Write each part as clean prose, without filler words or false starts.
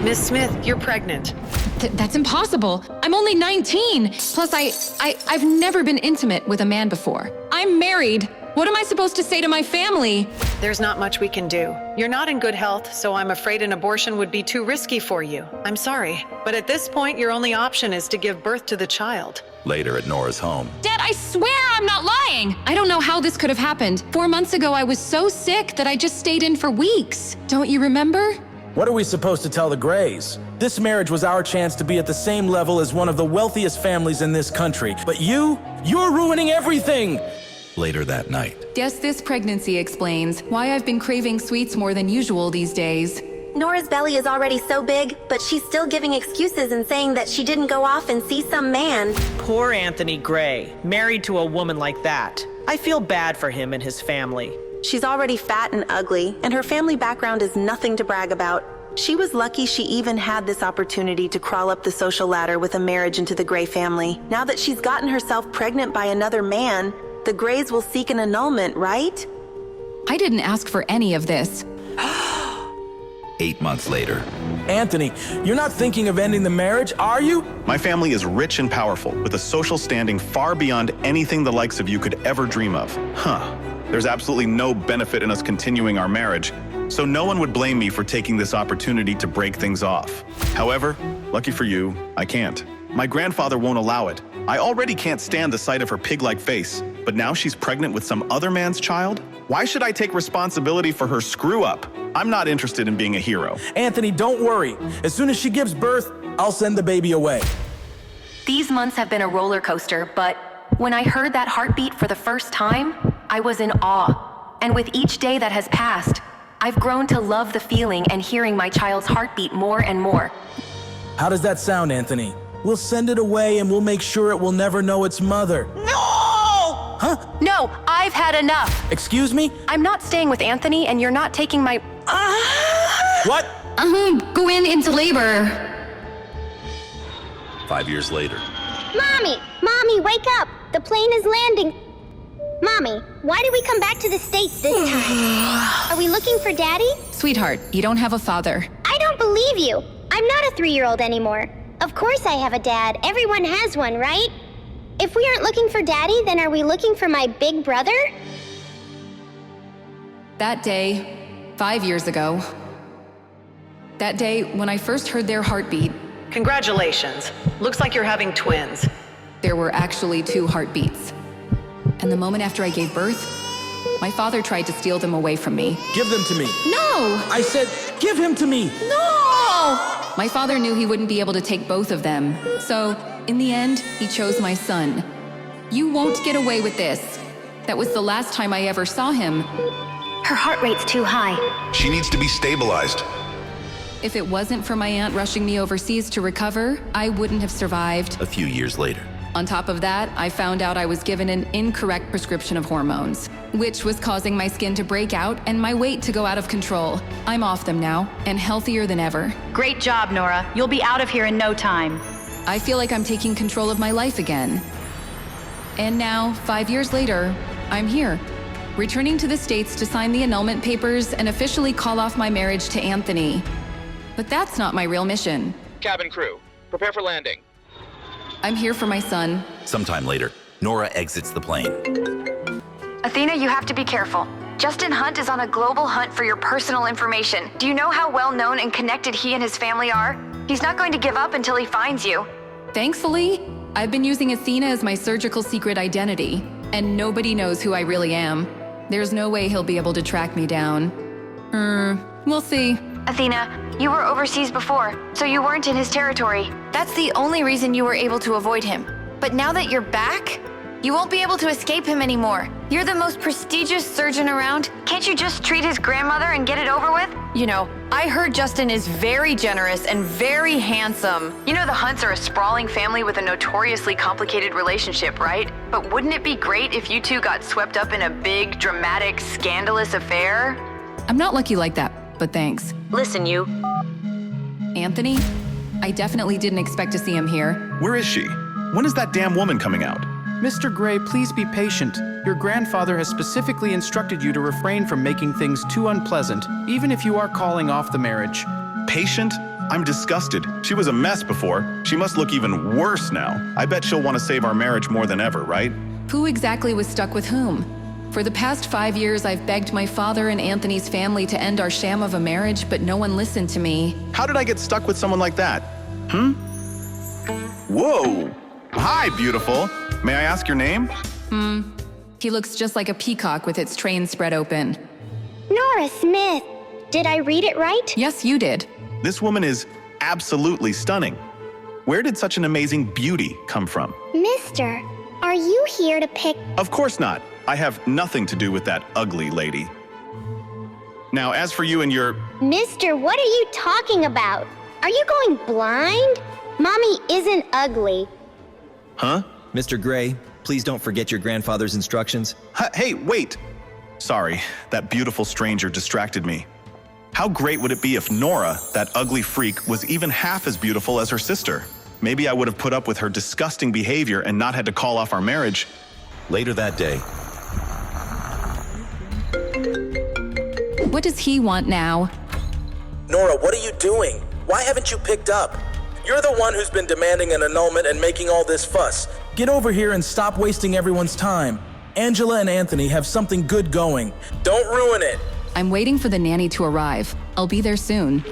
Miss Smith, you're pregnant. That's impossible. I'm only 19. Plus, I've never been intimate with a man before. I'm married. What am I supposed to say to my family? There's not much we can do. You're not in good health, so I'm afraid an abortion would be too risky for you. I'm sorry. But at this point, your only option is to give birth to the child. Later at Nora's home. Dad, I swear I'm not lying. I don't know how this could have happened. 4 months ago, I was so sick that I just stayed in for weeks. Don't you remember? What are we supposed to tell the Grays? This marriage was our chance to be at the same level as one of the wealthiest families in this country. But you're ruining everything! Later that night. Guess this pregnancy explains why I've been craving sweets more than usual these days. Nora's belly is already so big, but she's still giving excuses and saying that she didn't go off and see some man. Poor Anthony Gray, married to a woman like that. I feel bad for him and his family. She's already fat and ugly, and her family background is nothing to brag about. She was lucky she even had this opportunity to crawl up the social ladder with a marriage into the Gray family. Now that she's gotten herself pregnant by another man, the Grays will seek an annulment, right? I didn't ask for any of this. 8 months later. Anthony, you're not thinking of ending the marriage, are you? My family is rich and powerful, with a social standing far beyond anything the likes of you could ever dream of. There's absolutely no benefit in us continuing our marriage, so no one would blame me for taking this opportunity to break things off. However, lucky for you, I can't. My grandfather won't allow it. I already can't stand the sight of her pig-like face, but now she's pregnant with some other man's child? Why should I take responsibility for her screw-up? I'm not interested in being a hero. Anthony, don't worry. As soon as she gives birth, I'll send the baby away. These months have been a roller coaster, but when I heard that heartbeat for the first time, I was in awe. And with each day that has passed, I've grown to love the feeling and hearing my child's heartbeat more and more. How does that sound, Anthony? We'll send it away and we'll make sure it will never know its mother. No! Huh? No, I've had enough. Excuse me? I'm not staying with Anthony, and you're not taking my... What? Go into labor. 5 years later. Mommy, wake up! The plane is landing. Mommy, why did we come back to the States this time? Are we looking for Daddy? Sweetheart, you don't have a father. I don't believe you. I'm not a 3-year-old anymore. Of course I have a dad. Everyone has one, right? If we aren't looking for Daddy, then are we looking for my big brother? That day, 5 years ago. That day, when I first heard their heartbeat, Congratulations. Looks like you're having twins. there were actually 2 heartbeats. And the moment after I gave birth, my father tried to steal them away from me. Give them to me. No! I said, give him to me. No! My father knew he wouldn't be able to take both of them. So, in the end, he chose my son. You won't get away with this. That was the last time I ever saw him. Her heart rate's too high. She needs to be stabilized. If it wasn't for my aunt rushing me overseas to recover, I wouldn't have survived. A few years later. On top of that, I found out I was given an incorrect prescription of hormones, which was causing my skin to break out and my weight to go out of control. I'm off them now, and healthier than ever. Great job, Nora. You'll be out of here in no time. I feel like I'm taking control of my life again. And now, 5 years later, I'm here, returning to the States to sign the annulment papers and officially call off my marriage to Anthony. But that's not my real mission. Cabin crew, prepare for landing. I'm here for my son. Sometime later, Nora exits the plane. Athena, you have to be careful. Justin Hunt is on a global hunt for your personal information. Do you know how well known and connected he and his family are? He's not going to give up until he finds you. Thankfully, I've been using Athena as my surgical secret identity, and nobody knows who I really am. There's no way he'll be able to track me down. We'll see. Athena, you were overseas before, so you weren't in his territory. That's the only reason you were able to avoid him. But now that you're back, you won't be able to escape him anymore. You're the most prestigious surgeon around. Can't you just treat his grandmother and get it over with? You know, I heard Justin is very generous and very handsome. You know the Hunts are a sprawling family with a notoriously complicated relationship, right? But wouldn't it be great if you two got swept up in a big, dramatic, scandalous affair? I'm not lucky like that, but thanks. Listen, you. Anthony? I definitely didn't expect to see him here. Where is she? When is that damn woman coming out? Mr. Gray, please be patient. Your grandfather has specifically instructed you to refrain from making things too unpleasant, even if you are calling off the marriage. Patient? I'm disgusted. She was a mess before. She must look even worse now. I bet she'll want to save our marriage more than ever, right? Who exactly was stuck with whom? For the past 5 years, I've begged my father and Anthony's family to end our sham of a marriage, but no one listened to me. How did I get stuck with someone like that? Whoa! Hi, beautiful. May I ask your name? He looks just like a peacock with its train spread open. Nora Smith. Did I read it right? Yes, you did. This woman is absolutely stunning. Where did such an amazing beauty come from? Mister, are you here to pick? Of course not. I have nothing to do with that ugly lady. Now, as for you and your... Mister, what are you talking about? Are you going blind? Mommy isn't ugly. Huh? Mr. Gray, please don't forget your grandfather's instructions. Hey, wait! Sorry, that beautiful stranger distracted me. How great would it be if Nora, that ugly freak, was even half as beautiful as her sister? Maybe I would have put up with her disgusting behavior and not had to call off our marriage. Later that day, What does he want now? Nora, what are you doing? Why haven't you picked up? You're the one who's been demanding an annulment and making all this fuss. Get over here and stop wasting everyone's time. Angela and Anthony have something good going. Don't ruin it. I'm waiting for the nanny to arrive. I'll be there soon.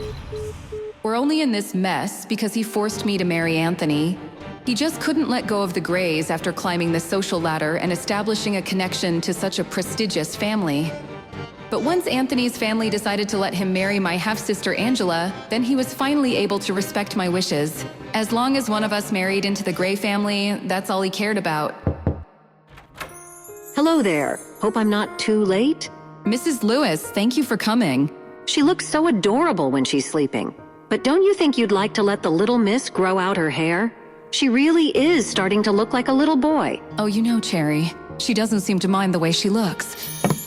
We're only in this mess because he forced me to marry Anthony. He just couldn't let go of the Grays after climbing the social ladder and establishing a connection to such a prestigious family. But once Anthony's family decided to let him marry my half-sister Angela, then he was finally able to respect my wishes. As long as one of us married into the Gray family, that's all he cared about. Hello there. Hope I'm not too late. Mrs. Lewis, thank you for coming. She looks so adorable when she's sleeping. But don't you think you'd like to let the little miss grow out her hair? She really is starting to look like a little boy. Oh, you know, Cherry, she doesn't seem to mind the way she looks.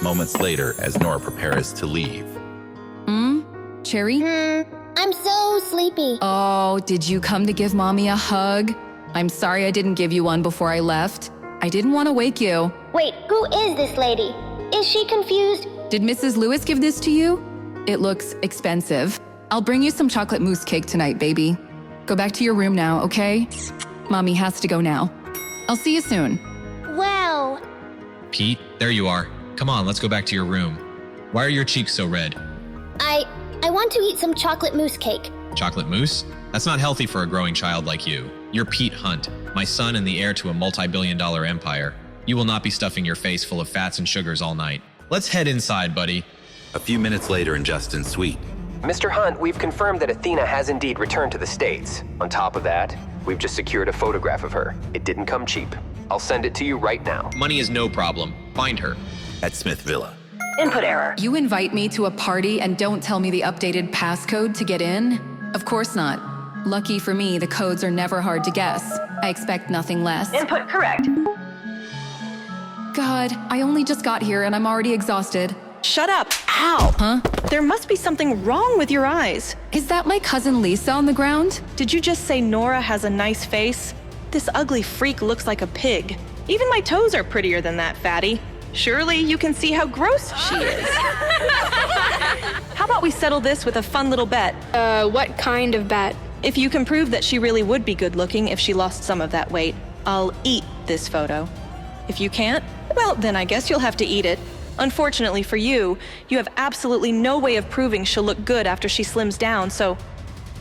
moments later as Nora prepares to leave. Cherry? I'm so sleepy. Oh, did you come to give Mommy a hug? I'm sorry I didn't give you one before I left. I didn't want to wake you. Wait, who is this lady? Is she confused? Did Mrs. Lewis give this to you? It looks expensive. I'll bring you some chocolate mousse cake tonight, baby. Go back to your room now, okay? Mommy has to go now. I'll see you soon. Well... Pete, there you are. Come on, let's go back to your room. Why are your cheeks so red? I want to eat some chocolate mousse cake. Chocolate mousse? That's not healthy for a growing child like you. You're Pete Hunt, my son and the heir to a multi-billion-dollar empire. You will not be stuffing your face full of fats and sugars all night. Let's head inside, buddy. A few minutes later in Justin's suite. Mr. Hunt, we've confirmed that Athena has indeed returned to the States. On top of that, we've just secured a photograph of her. It didn't come cheap. I'll send it to you right now. Money is no problem. Find her. At Smith Villa. Input error. You invite me to a party and don't tell me the updated passcode to get in? Of course not. Lucky for me, the codes are never hard to guess. I expect nothing less. Input correct. God, I only just got here and I'm already exhausted. Shut up. Ow. Huh? There must be something wrong with your eyes. Is that my cousin Lisa on the ground? Did you just say Nora has a nice face? This ugly freak looks like a pig. Even my toes are prettier than that, fatty. Surely you can see how gross she is. How about we settle this with a fun little bet? What kind of bet? If you can prove that she really would be good looking if she lost some of that weight, I'll eat this photo. If you can't, well, then I guess you'll have to eat it. Unfortunately for you, you have absolutely no way of proving she'll look good after she slims down, so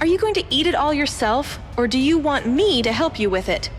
are you going to eat it all yourself, or do you want me to help you with it?